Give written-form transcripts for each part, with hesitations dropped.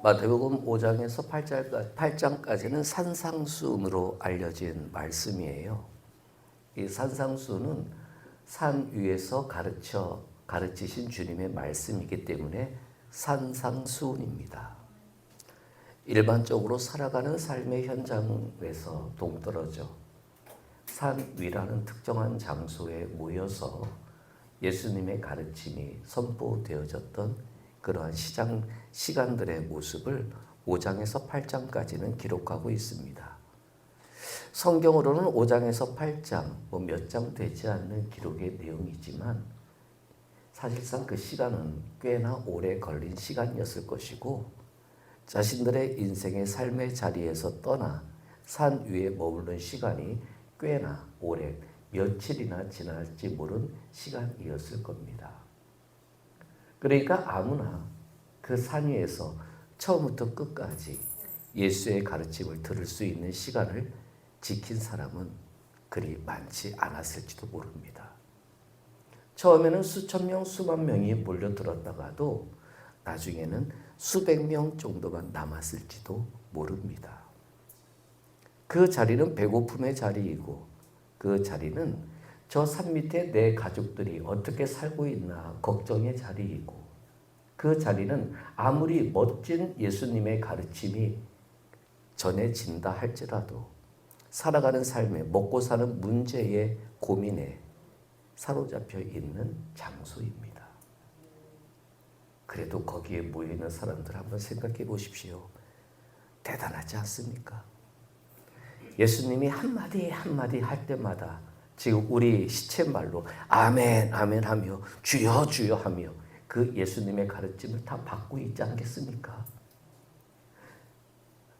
마태복음 5장에서 8장까지는 산상수훈으로 알려진 말씀이에요. 이 산상수훈은 산 위에서 가르치신 주님의 말씀이기 때문에 산상수훈입니다. 일반적으로 살아가는 삶의 현장에서 동떨어져 산 위라는 특정한 장소에 모여서 예수님의 가르침이 선포되어졌던 그러한 시간들의 모습을 5장에서 8장까지는 기록하고 있습니다. 성경으로는 5장에서 8장, 몇 장 되지 않는 기록의 내용이지만 사실상 그 시간은 꽤나 오래 걸린 시간이었을 것이고 자신들의 인생의 삶의 자리에서 떠나 산 위에 머무른 시간이 꽤나 오래 며칠이나 지날지 모른 시간이었을 겁니다. 그러니까 아무나 그 산 위에서 처음부터 끝까지 예수의 가르침을 들을 수 있는 시간을 지킨 사람은 그리 많지 않았을지도 모릅니다. 처음에는 수천 명, 수만 명이 몰려들었다가도 나중에는 수백 명 정도만 남았을지도 모릅니다. 그 자리는 배고픔의 자리이고 그 자리는 저 산 밑에 내 가족들이 어떻게 살고 있나 걱정의 자리이고 그 자리는 아무리 멋진 예수님의 가르침이 전해진다 할지라도 살아가는 삶에 먹고 사는 문제의 고민에 사로잡혀 있는 장소입니다. 그래도 거기에 모여있는 사람들 한번 생각해 보십시오. 대단하지 않습니까? 예수님이 한마디 한마디 할 때마다 지금 우리 시쳇말로 아멘 아멘 하며 주여 주여 하며 그 예수님의 가르침을 다 받고 있지 않겠습니까?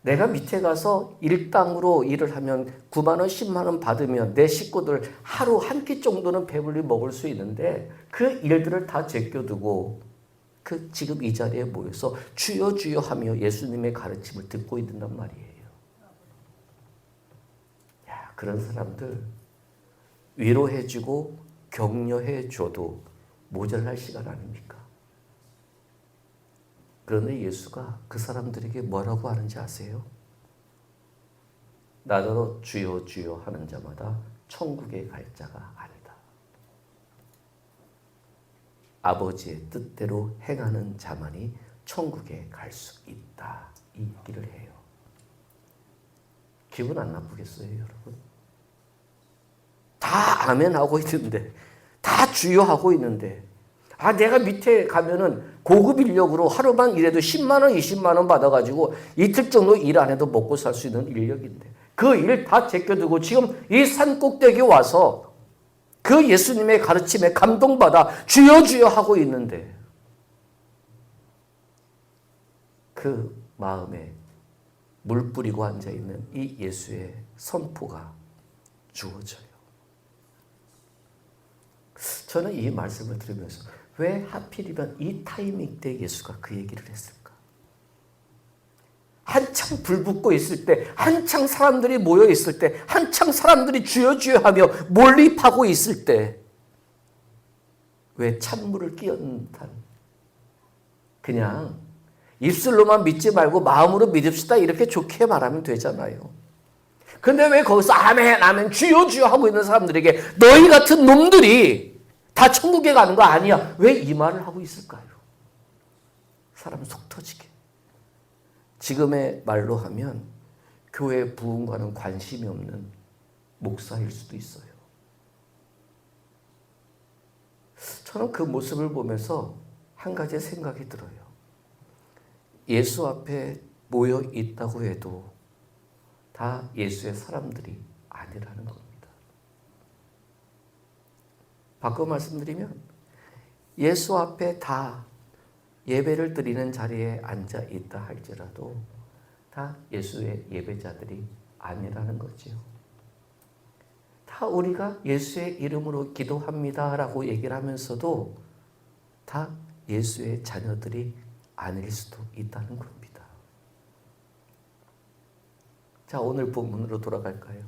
내가 밑에 가서 일당으로 일을 하면 9만 원, 10만 원 받으면 내 식구들 하루 한 끼 정도는 배불리 먹을 수 있는데 그 일들을 다 제껴두고 그 지금 이 자리에 모여서 주여 주여 하며 예수님의 가르침을 듣고 있는단 말이에요. 야, 그런 사람들 위로해주고 격려해줘도 모자랄 시간 아닙니까? 그런데 예수가 그 사람들에게 뭐라고 하는지 아세요? 나더러 주여 주여 하는 자마다 천국에 갈 자가 아니다. 아버지의 뜻대로 행하는 자만이 천국에 갈 수 있다. 이 얘기를 해요. 기분 안 나쁘겠어요, 여러분? 다 아멘 하고 있는데, 다 주여 하고 있는데, 내가 밑에 가면은 고급 인력으로 하루만 일해도 10만 원, 20만 원 받아가지고 이틀 정도 일 안 해도 먹고 살 수 있는 인력인데 그 일 다 제껴두고 지금 이 산 꼭대기에 와서 그 예수님의 가르침에 감동받아 주여 주여 하고 있는데 그 마음에 물 뿌리고 앉아있는 이 예수의 선포가 주어져요. 저는 이 말씀을 들으면서 왜 하필이면 이 타이밍 때 예수가 그 얘기를 했을까? 한창 불 붙고 있을 때, 한창 사람들이 모여 있을 때, 한창 사람들이 주여 주여 하며 몰입하고 있을 때 왜 찬물을 끼얹은 듯한 그냥 입술로만 믿지 말고 마음으로 믿읍시다 이렇게 좋게 말하면 되잖아요. 근데 왜 거기서 아멘 아멘 주여 주여 하고 있는 사람들에게 너희 같은 놈들이 다 천국에 가는 거 아니야. 왜 이 말을 하고 있을까요? 사람 속 터지게. 지금의 말로 하면 교회 부흥과는 관심이 없는 목사일 수도 있어요. 저는 그 모습을 보면서 한 가지 생각이 들어요. 예수 앞에 모여 있다고 해도 다 예수의 사람들이 아니라는 겁니다. 바꿔 말씀드리면 예수 앞에 다 예배를 드리는 자리에 앉아 있다 할지라도 다 예수의 예배자들이 아니라는 거죠. 다 우리가 예수의 이름으로 기도합니다라고 얘기를 하면서도 다 예수의 자녀들이 아닐 수도 있다는 겁니다. 자, 오늘 본문으로 돌아갈까요?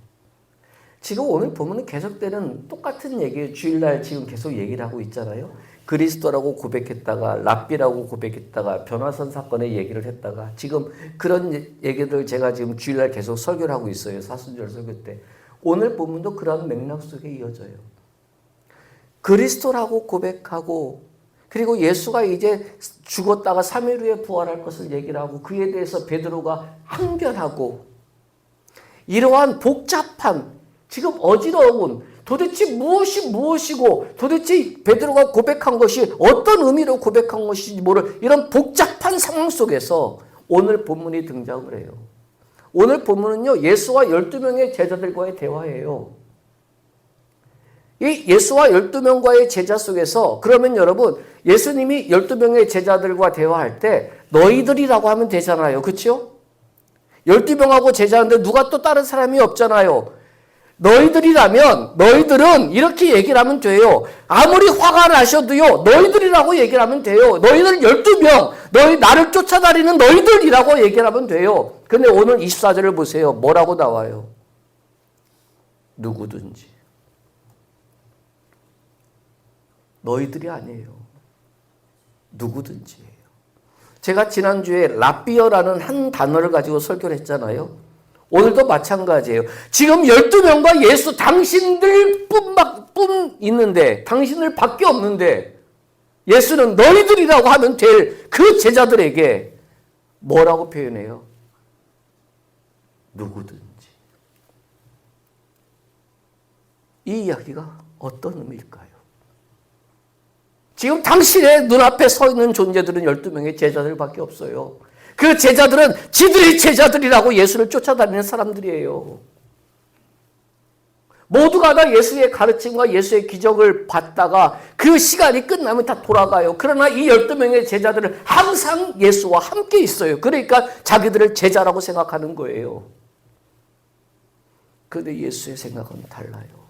지금 오늘 본문은 계속되는 똑같은 얘기예요. 주일날 지금 계속 얘기를 하고 있잖아요. 그리스도라고 고백했다가 랍비라고 고백했다가 변화선 사건의 얘기를 했다가 지금 그런 얘기들 제가 지금 주일날 계속 설교를 하고 있어요. 사순절 설교 때. 오늘 본문도 그런 맥락 속에 이어져요. 그리스도라고 고백하고 그리고 예수가 이제 죽었다가 3일 후에 부활할 것을 얘기를 하고 그에 대해서 베드로가 항변하고 이러한 복잡한 지금 어지러운 도대체 무엇이 무엇이고 도대체 베드로가 고백한 것이 어떤 의미로 고백한 것인지 모를 이런 복잡한 상황 속에서 오늘 본문이 등장을 해요. 오늘 본문은요. 예수와 12명의 제자들과의 대화예요. 이 예수와 12명과의 제자 속에서 그러면 여러분 예수님이 12명의 제자들과 대화할 때 너희들이라고 하면 되잖아요. 그렇죠? 12명하고 제자인데 누가 또 다른 사람이 없잖아요. 너희들이라면 너희들은 이렇게 얘기를 하면 돼요. 아무리 화가 나셔도요. 너희들이라고 얘기를 하면 돼요. 너희들 12명 너희 나를 쫓아다니는 너희들이라고 얘기를 하면 돼요. 근데 오늘 24절을 보세요. 뭐라고 나와요? 누구든지. 너희들이 아니에요. 누구든지예요. 제가 지난주에 랍비어라는 한 단어를 가지고 설교를 했잖아요. 오늘도 마찬가지예요. 지금 12명과 예수 당신들 뿐 있는데 당신들 밖에 없는데 예수는 너희들이라고 하면 될 그 제자들에게 뭐라고 표현해요? 누구든지. 이 이야기가 어떤 의미일까요? 지금 당신의 눈앞에 서 있는 존재들은 12명의 제자들밖에 없어요. 그 제자들은 지들의 제자들이라고 예수를 쫓아다니는 사람들이에요. 모두가 다 예수의 가르침과 예수의 기적을 받다가 그 시간이 끝나면 다 돌아가요. 그러나 이 12명의 제자들은 항상 예수와 함께 있어요. 그러니까 자기들을 제자라고 생각하는 거예요. 그런데 예수의 생각은 달라요.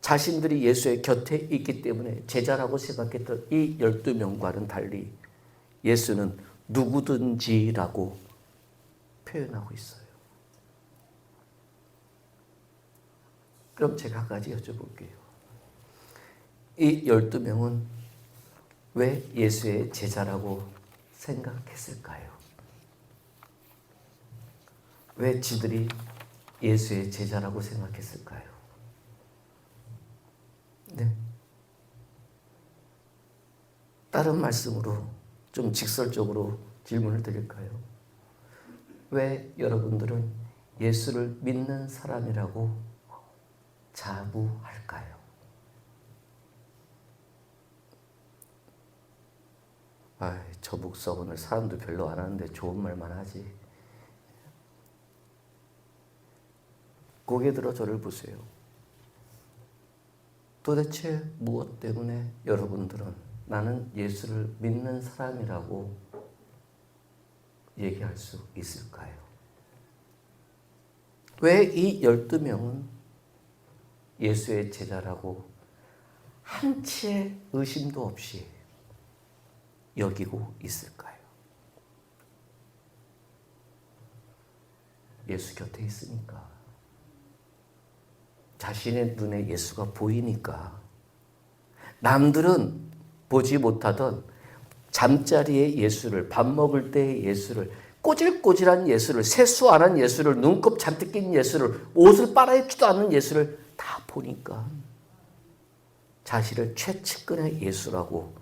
자신들이 예수의 곁에 있기 때문에 제자라고 생각했던 이 12명과는 달리 예수는 누구든지라고 표현하고 있어요. 그럼 제가 한 가지 여쭤볼게요. 이 12명은 왜 예수의 제자라고 생각했을까요? 왜 지들이 예수의 제자라고 생각했을까요? 네. 다른 말씀으로 좀 직설적으로 질문을 드릴까요? 왜 여러분들은 예수를 믿는 사람이라고 자부할까요? 저 목사 오늘 사람도 별로 안 하는데 좋은 말만 하지. 고개 들어 저를 보세요. 도대체 무엇 때문에 여러분들은 나는 예수를 믿는 사람이라고 얘기할 수 있을까요? 왜 이 12명은 예수의 제자라고 한치의 의심도 없이 여기고 있을까요? 예수 곁에 있으니까. 자신의 눈에 예수가 보이니까. 남들은 보지 못하던 잠자리의 예수를, 밥 먹을 때의 예수를, 꼬질꼬질한 예수를, 세수 안 한 예수를, 눈곱 잔뜩 낀 예수를, 옷을 빨아입지도 않는 예수를 다 보니까 자신을 최측근의 예수라고,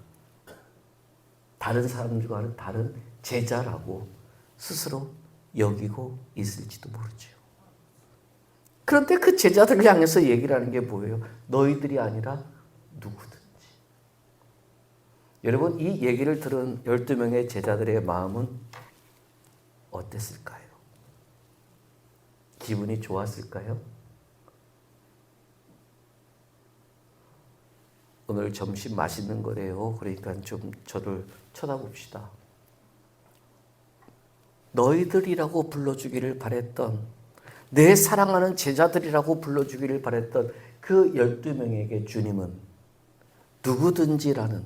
다른 사람들과는 다른 제자라고 스스로 여기고 있을지도 모르죠. 그런데 그 제자들을 향해서 얘기를 하는 게 뭐예요? 너희들이 아니라 누구든지. 여러분, 이 얘기를 들은 12명의 제자들의 마음은 어땠을까요? 기분이 좋았을까요? 오늘 점심 맛있는 거래요. 그러니까 좀 저를 쳐다봅시다. 너희들이라고 불러주기를 바랬던, 내 사랑하는 제자들이라고 불러주기를 바랬던 그 12명에게 주님은 누구든지라는,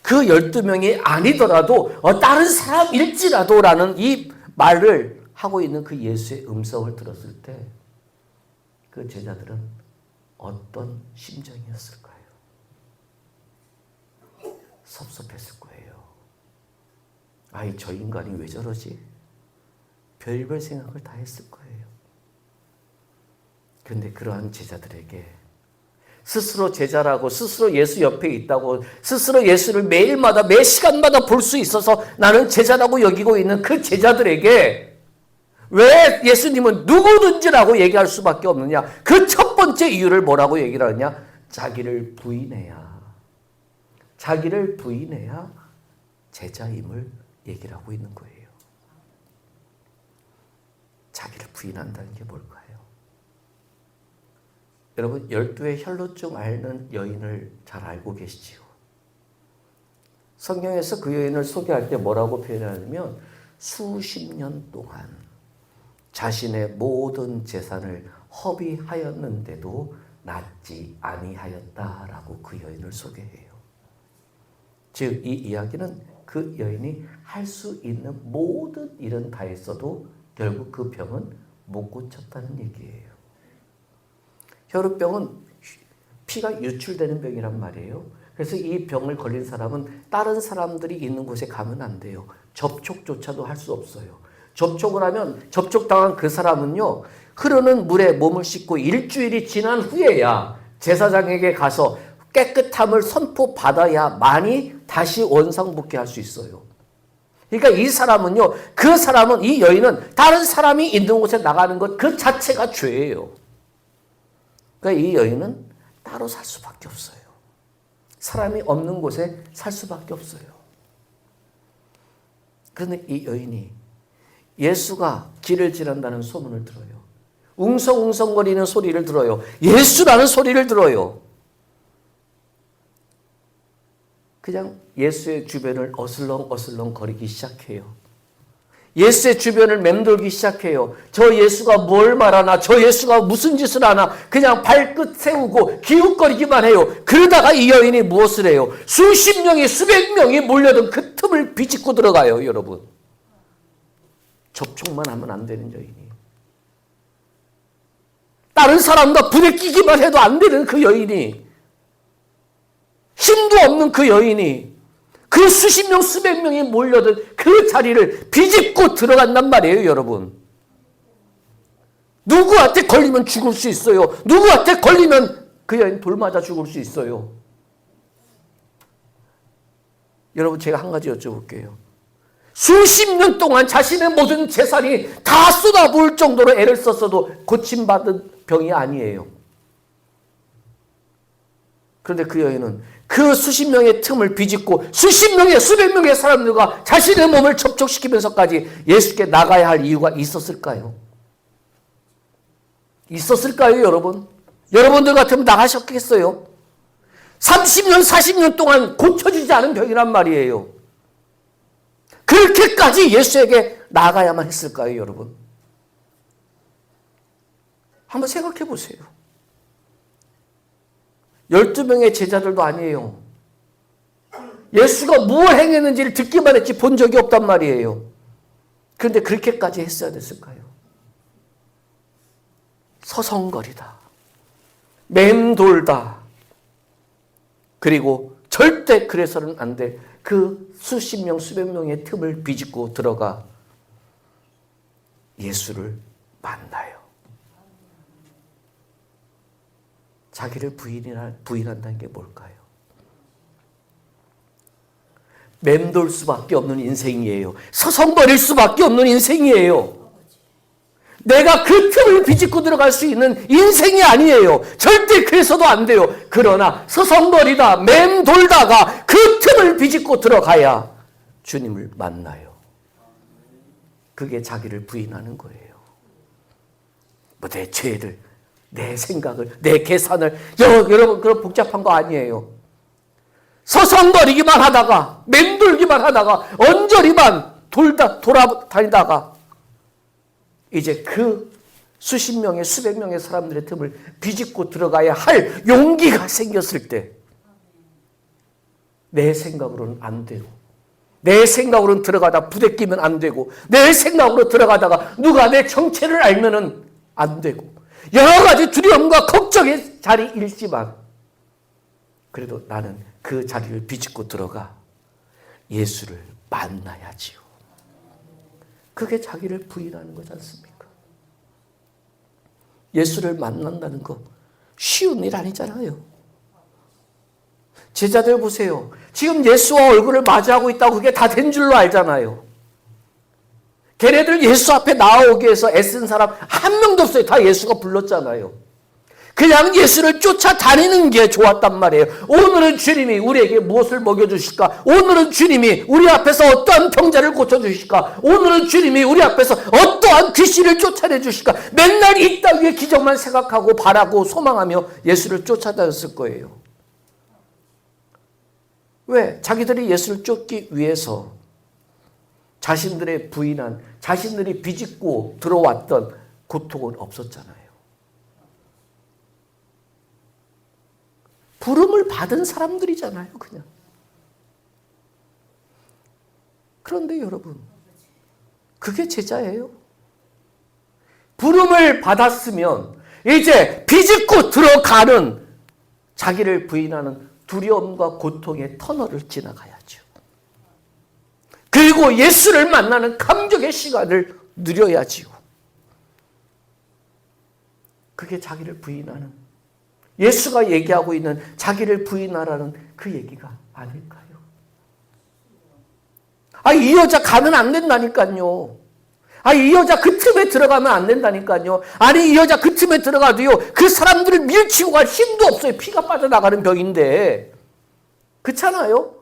그 12명이 아니더라도 다른 사람일지라도 라는 이 말을 하고 있는 그 예수의 음성을 들었을 때 그 제자들은 어떤 심정이었을까요? 섭섭했을 거예요. 아이, 저 인간이 왜 저러지? 별별 생각을 다 했을 거예요. 그런데 그러한 제자들에게 스스로 제자라고, 스스로 예수 옆에 있다고, 스스로 예수를 매일마다 매 시간마다 볼 수 있어서 나는 제자라고 여기고 있는 그 제자들에게 왜 예수님은 누구든지라고 얘기할 수밖에 없느냐? 그 첫 번째 이유를 뭐라고 얘기를 하느냐? 자기를 부인해야 제자임을 얘기를 하고 있는 거예요. 자기를 부인한다는 게 뭘까요? 여러분, 12의 혈루증 앓는 여인을 잘 알고 계시지요? 성경에서 그 여인을 소개할 때 뭐라고 표현하냐면 수십 년 동안 자신의 모든 재산을 허비하였는데도 낫지 아니하였다라고 그 여인을 소개해요. 즉, 이 이야기는 그 여인이 할 수 있는 모든 일은 다 했어도 결국 그 병은 못 고쳤다는 얘기예요. 혈우병은 피가 유출되는 병이란 말이에요. 그래서 이 병을 걸린 사람은 다른 사람들이 있는 곳에 가면 안 돼요. 접촉조차도 할 수 없어요. 접촉을 하면 접촉당한 그 사람은요, 흐르는 물에 몸을 씻고 일주일이 지난 후에야 제사장에게 가서 깨끗함을 선포받아야만이 다시 원상복귀할 수 있어요. 그러니까 이 사람은요, 이 여인은 다른 사람이 있는 곳에 나가는 것 그 자체가 죄예요. 그러니까 이 여인은 따로 살 수밖에 없어요. 사람이 없는 곳에 살 수밖에 없어요. 그런데 이 여인이 예수가 길을 지난다는 소문을 들어요. 웅성웅성거리는 소리를 들어요. 예수라는 소리를 들어요. 그냥 예수의 주변을 어슬렁어슬렁 거리기 시작해요. 예수의 주변을 맴돌기 시작해요. 저 예수가 뭘 말하나, 저 예수가 무슨 짓을 하나, 그냥 발끝 세우고 기웃거리기만 해요. 그러다가 이 여인이 무엇을 해요? 수십 명이, 수백 명이 몰려든 그 틈을 비집고 들어가요, 여러분. 접촉만 하면 안 되는 여인이. 다른 사람과 부대끼기만 해도 안 되는 그 여인이, 힘도 없는 그 여인이 그 수십 명, 수백 명이 몰려든 그 자리를 비집고 들어간단 말이에요, 여러분. 누구한테 걸리면 죽을 수 있어요. 누구한테 걸리면 그 여인 돌 맞아 죽을 수 있어요. 여러분, 제가 한 가지 여쭤볼게요. 수십 년 동안 자신의 모든 재산이 다 쏟아부을 정도로 애를 썼어도 고침받은 병이 아니에요. 그런데 그 여인은 그 수십 명의 틈을 비집고 수십 명의, 수백 명의 사람들과 자신의 몸을 접촉시키면서까지 예수께 나가야 할 이유가 있었을까요? 있었을까요, 여러분? 여러분들 같으면 나가셨겠어요? 30년, 40년 동안 고쳐지지 않은 병이란 말이에요. 그렇게까지 예수에게 나가야만 했을까요, 여러분? 한번 생각해 보세요. 12명의 제자들도 아니에요. 예수가 무엇을 행했는지를 듣기만 했지 본 적이 없단 말이에요. 그런데 그렇게까지 했어야 됐을까요? 서성거리다, 맴돌다, 그리고 절대 그래서는 안 돼. 그 수십 명, 수백 명의 틈을 비집고 들어가 예수를 만나요. 자기를 부인한다는 게 뭘까요? 맴돌 수밖에 없는 인생이에요. 서성거릴 수밖에 없는 인생이에요. 내가 그 틈을 비집고 들어갈 수 있는 인생이 아니에요. 절대 그래서도 안 돼요. 그러나 서성거리다, 맴돌다가 그 틈을 비집고 들어가야 주님을 만나요. 그게 자기를 부인하는 거예요. 뭐 내 죄를, 내 생각을, 내 계산을, 여러분 그런 복잡한 거 아니에요. 서성거리기만 하다가, 맴돌기만 하다가, 언저리만 돌아다니다가 이제 그 수십 명의, 수백 명의 사람들의 틈을 비집고 들어가야 할 용기가 생겼을 때 내 생각으로는 안 되고, 내 생각으로는 들어가다 부대끼면 안 되고, 내 생각으로 들어가다가 누가 내 정체를 알면은 안 되고, 여러 가지 두려움과 걱정의 자리일지만 그래도 나는 그 자리를 비집고 들어가 예수를 만나야지요. 그게 자기를 부인하는 거지 않습니까? 예수를 만난다는 거 쉬운 일 아니잖아요. 제자들 보세요. 지금 예수와 얼굴을 마주하고 있다고 그게 다 된 줄로 알잖아요. 걔네들 예수 앞에 나오기 위해서 애쓴 사람 한 명도 없어요. 다 예수가 불렀잖아요. 그냥 예수를 쫓아다니는 게 좋았단 말이에요. 오늘은 주님이 우리에게 무엇을 먹여주실까? 오늘은 주님이 우리 앞에서 어떠한 병자를 고쳐주실까? 오늘은 주님이 우리 앞에서 어떠한 귀신을 쫓아내주실까? 맨날 이 땅 위에 기적만 생각하고 바라고 소망하며 예수를 쫓아다녔을 거예요. 왜? 자기들이 예수를 쫓기 위해서 자신들의 부인한, 자신들이 비집고 들어왔던 고통은 없었잖아요. 부름을 받은 사람들이잖아요, 그냥. 그런데 여러분, 그게 제자예요. 부름을 받았으면 이제 비집고 들어가는 자기를 부인하는 두려움과 고통의 터널을 지나가야죠. 그리고 예수를 만나는 감격의 시간을 누려야지요. 그게 자기를 부인하는, 예수가 얘기하고 있는 자기를 부인하라는 그 얘기가 아닐까요? 이 여자 가면 안 된다니까요. 이 여자 그 틈에 들어가면 안 된다니까요. 아니, 이 여자 그 틈에 들어가도요, 그 사람들을 밀치고 갈 힘도 없어요. 피가 빠져나가는 병인데. 그렇잖아요?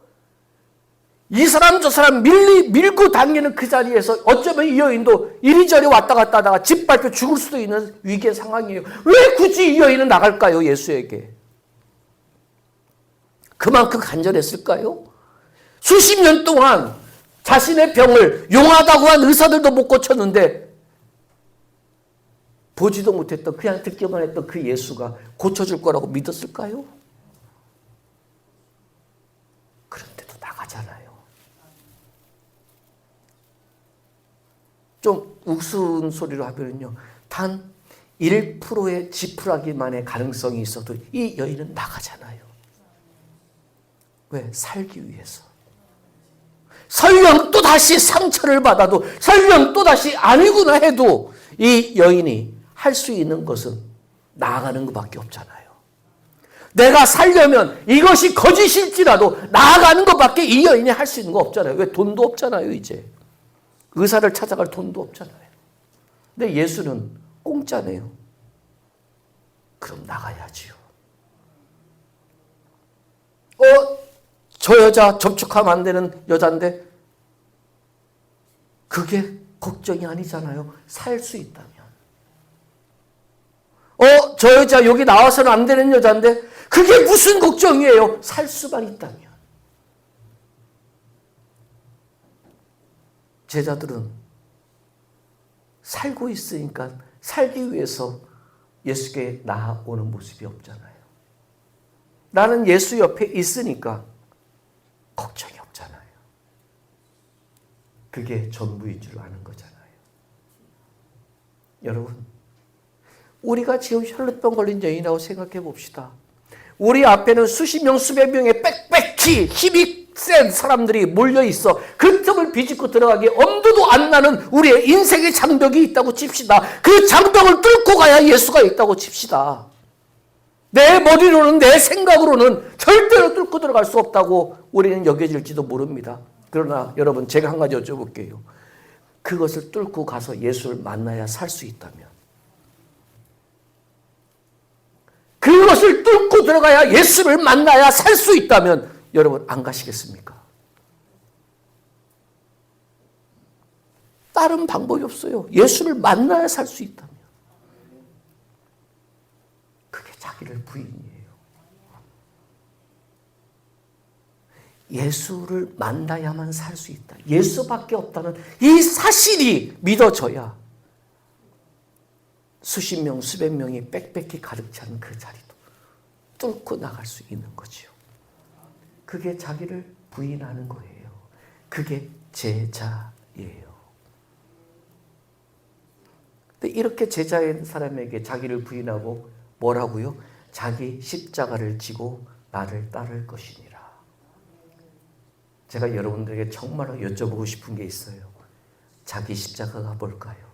이 사람 저 사람 밀고 당기는 그 자리에서 어쩌면 이 여인도 이리저리 왔다 갔다 하다가 짓밟혀 죽을 수도 있는 위기의 상황이에요. 왜 굳이 이 여인은 나갈까요? 예수에게. 그만큼 간절했을까요? 수십 년 동안 자신의 병을 용하다고 한 의사들도 못 고쳤는데 보지도 못했던, 그냥 듣기만 했던 그 예수가 고쳐줄 거라고 믿었을까요? 그런데도 나가잖아요. 좀 우스운 소리로 하면요, 단 1%의 지푸라기만의 가능성이 있어도 이 여인은 나가잖아요. 왜? 살기 위해서. 설령 또다시 상처를 받아도, 설령 또다시 아니구나 해도 이 여인이 할 수 있는 것은 나아가는 것밖에 없잖아요. 내가 살려면 이것이 거짓일지라도 나아가는 것밖에 이 여인이 할 수 있는 거 없잖아요. 왜? 돈도 없잖아요, 이제. 의사를 찾아갈 돈도 없잖아요. 근데 예수는 공짜네요. 그럼 나가야지요. 저 여자 접촉하면 안 되는 여잔데 그게 걱정이 아니잖아요. 살 수 있다면. 저 여자 여기 나와서는 안 되는 여잔데 그게 무슨 걱정이에요. 살 수만 있다면. 제자들은 살고 있으니까 살기 위해서 예수께 나아오는 모습이 없잖아요. 나는 예수 옆에 있으니까 걱정이 없잖아요. 그게 전부인 줄 아는 거잖아요. 여러분, 우리가 지금 혈루병 걸린 여인이라고 생각해 봅시다. 우리 앞에는 수십 명, 수백 명의 빽빽히 힘이 센 사람들이 몰려 있어. 그 틈을 비집고 들어가기 엄두도 안 나는 우리의 인생의 장벽이 있다고 칩시다. 그 장벽을 뚫고 가야 예수가 있다고 칩시다. 내 머리로는, 내 생각으로는 절대로 뚫고 들어갈 수 없다고 우리는 여겨질지도 모릅니다. 그러나 여러분, 제가 한 가지 여쭤볼게요. 그것을 뚫고 가서 예수를 만나야 살 수 있다면, 그것을 뚫고 들어가야 예수를 만나야 살 수 있다면 여러분 안 가시겠습니까? 다른 방법이 없어요. 예수를 만나야 살 수 있다면. 그게 자기를 부인이에요. 예수를 만나야만 살 수 있다. 예수밖에 없다는 이 사실이 믿어져야 수십 명, 수백 명이 빽빽히 가득 차는 그 자리도 뚫고 나갈 수 있는 거지요. 그게 자기를 부인하는 거예요. 그게 제자예요. 근데 이렇게 제자인 사람에게 자기를 부인하고 뭐라고요? 자기 십자가를 지고 나를 따를 것이니라. 제가 여러분들에게 정말로 여쭤보고 싶은 게 있어요. 자기 십자가가 뭘까요?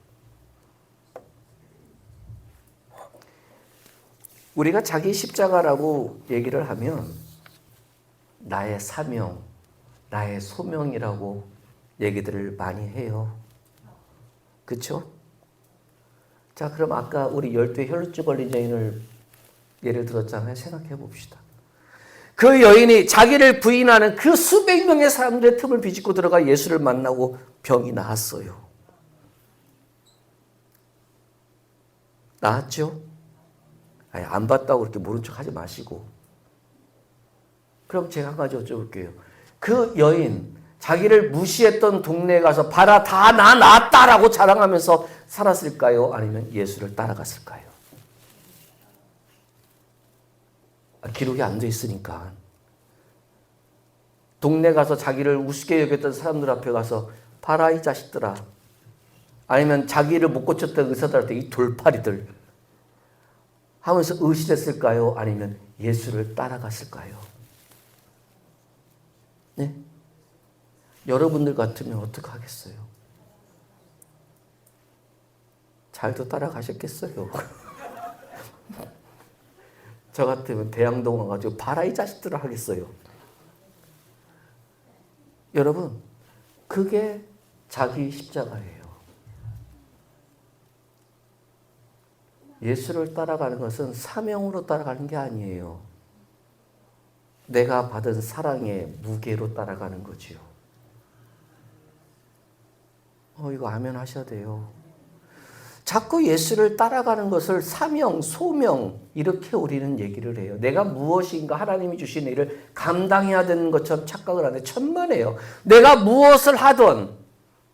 우리가 자기 십자가라고 얘기를 하면 나의 사명, 나의 소명이라고 얘기들을 많이 해요. 그렇죠? 자, 그럼 아까 우리 12 혈루증 걸린 여인을 예를 들었잖아요. 생각해 봅시다. 그 여인이 자기를 부인하는 그 수백 명의 사람들의 틈을 비집고 들어가 예수를 만나고 병이 나았어요. 나았죠? 아니, 안 봤다고 그렇게 모른 척 하지 마시고. 그럼 제가 한 가지 여쭤볼게요. 그 여인, 자기를 무시했던 동네에 가서 봐라, 다 나 나았다라고 자랑하면서 살았을까요? 아니면 예수를 따라갔을까요? 기록이 안 돼 있으니까. 동네 가서 자기를 우습게 여겼던 사람들 앞에 가서 봐라 이 자식들아. 아니면 자기를 못 고쳤던 의사들한테 이 돌팔이들 하면서 의심했을까요? 아니면 예수를 따라갔을까요? 네? 여러분들 같으면 어떻게 하겠어요? 잘도 따라가셨겠어요? 저 같으면 대양동 와가지고 봐라 이 자식들을 하겠어요. 여러분, 그게 자기 십자가예요. 예수를 따라가는 것은 사명으로 따라가는 게 아니에요. 내가 받은 사랑의 무게로 따라가는 거지요. 이거 아멘 하셔야 돼요. 자꾸 예수를 따라가는 것을 사명, 소명 이렇게 우리는 얘기를 해요. 내가 무엇인가 하나님이 주신 일을 감당해야 되는 것처럼 착각을 하는데 천만에요. 내가 무엇을 하든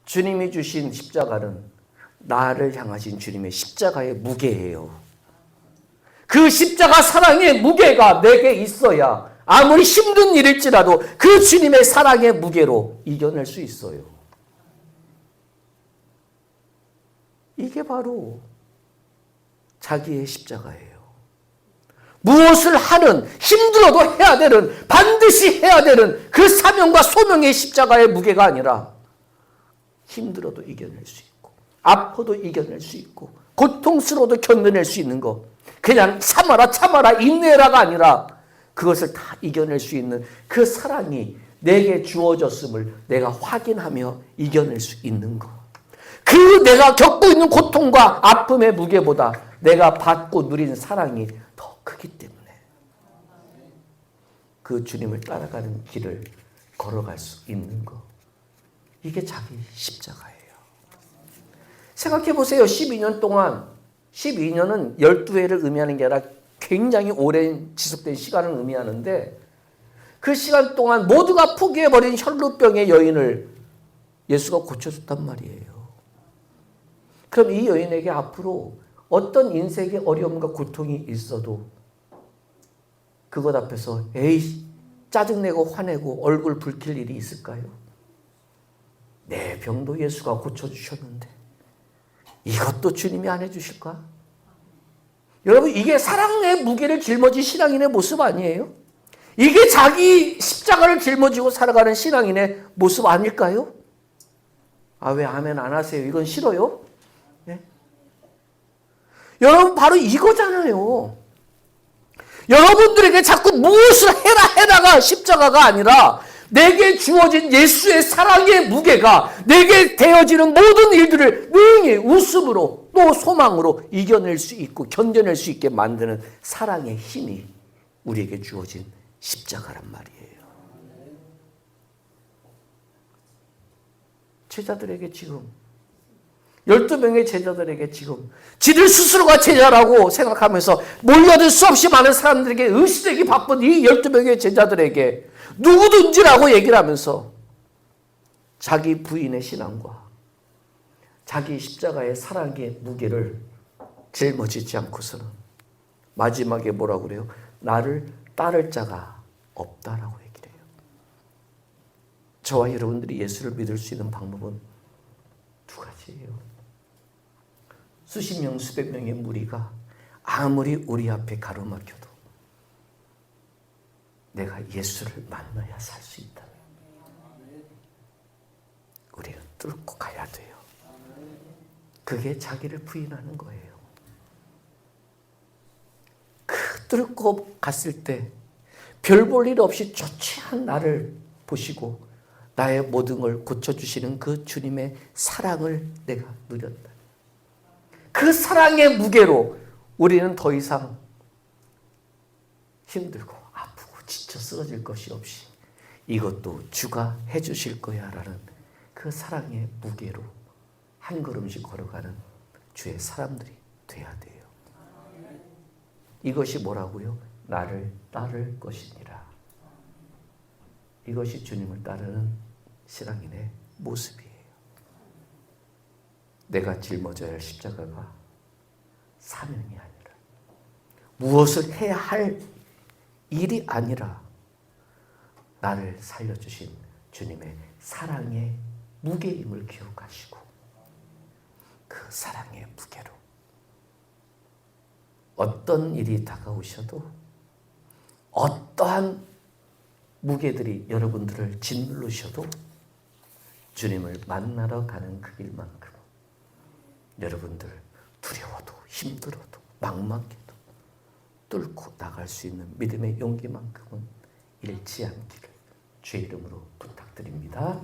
주님이 주신 십자가는 나를 향하신 주님의 십자가의 무게예요. 그 십자가 사랑의 무게가 내게 있어야 아무리 힘든 일일지라도 그 주님의 사랑의 무게로 이겨낼 수 있어요. 이게 바로 자기의 십자가예요. 무엇을 하는, 힘들어도 해야 되는, 반드시 해야 되는 그 사명과 소명의 십자가의 무게가 아니라 힘들어도 이겨낼 수 있고 아파도 이겨낼 수 있고 고통스러워도 견뎌낼 수 있는 거, 그냥 참아라 인내라가 아니라 그것을 다 이겨낼 수 있는 그 사랑이 내게 주어졌음을 내가 확인하며 이겨낼 수 있는 거. 그 내가 겪고 있는 고통과 아픔의 무게보다 내가 받고 누린 사랑이 더 크기 때문에 그 주님을 따라가는 길을 걸어갈 수 있는 거. 이게 자기 십자가예요. 생각해 보세요. 12년 동안, 12년은 12회를 의미하는 게 아니라 굉장히 오랜 지속된 시간을 의미하는데 그 시간 동안 모두가 포기해버린 혈루병의 여인을 예수가 고쳐줬단 말이에요. 그럼 이 여인에게 앞으로 어떤 인생의 어려움과 고통이 있어도 그것 앞에서 에이 짜증내고 화내고 얼굴 붉힐 일이 있을까요? 내 병도 예수가 고쳐주셨는데 이것도 주님이 안 해주실까? 여러분, 이게 사랑의 무게를 짊어진 신앙인의 모습 아니에요? 이게 자기 십자가를 짊어지고 살아가는 신앙인의 모습 아닐까요? 아, 왜 아멘 안 하세요? 이건 싫어요? 네? 여러분, 바로 이거잖아요. 여러분들에게 자꾸 무엇을 해라가 십자가가 아니라 내게 주어진 예수의 사랑의 무게가 내게 되어지는 모든 일들을 능히 웃음으로 또 소망으로 이겨낼 수 있고 견뎌낼 수 있게 만드는 사랑의 힘이 우리에게 주어진 십자가란 말이에요. 제자들에게 지금 12명의 제자들에게 지금 지들 스스로가 제자라고 생각하면서 몰려든 수없이 많은 사람들에게 의식되기 바쁜 이 12명의 제자들에게 누구든지라고 얘기를 하면서 자기 부인의 신앙과 자기 십자가의 사랑의 무게를 짊어지지 않고서는 마지막에 뭐라고 그래요? 나를 따를 자가 없다라고 얘기를 해요. 저와 여러분들이 예수를 믿을 수 있는 방법은 두 가지예요. 수십 명, 수백 명의 무리가 아무리 우리 앞에 가로막혀도 내가 예수를 만나야 살 수 있다. 뚫고 가야 돼요. 그게 자기를 부인하는 거예요. 그 뚫고 갔을 때 별 볼 일 없이 초췌한 나를 보시고 나의 모든 걸 고쳐주시는 그 주님의 사랑을 내가 누렸다. 그 사랑의 무게로 우리는 더 이상 힘들고 아프고 지쳐 쓰러질 것이 없이 이것도 주가 해주실 거야 라는 그 사랑의 무게로 한 걸음씩 걸어가는 주의 사람들이 돼야 돼요. 이것이 뭐라고요? 나를 따를 것이니라. 이것이 주님을 따르는 신앙인의 모습이에요. 내가 짊어져야 할 십자가가 사명이 아니라 무엇을 해야 할 일이 아니라 나를 살려주신 주님의 사랑의 무게임을 기억하시고 그 사랑의 무게로 어떤 일이 다가오셔도 어떠한 무게들이 여러분들을 짓누르셔도 주님을 만나러 가는 그 길만큼 여러분들 두려워도 힘들어도 막막해도 뚫고 나갈 수 있는 믿음의 용기만큼은 잃지 않기를 주의 이름으로 부탁드립니다.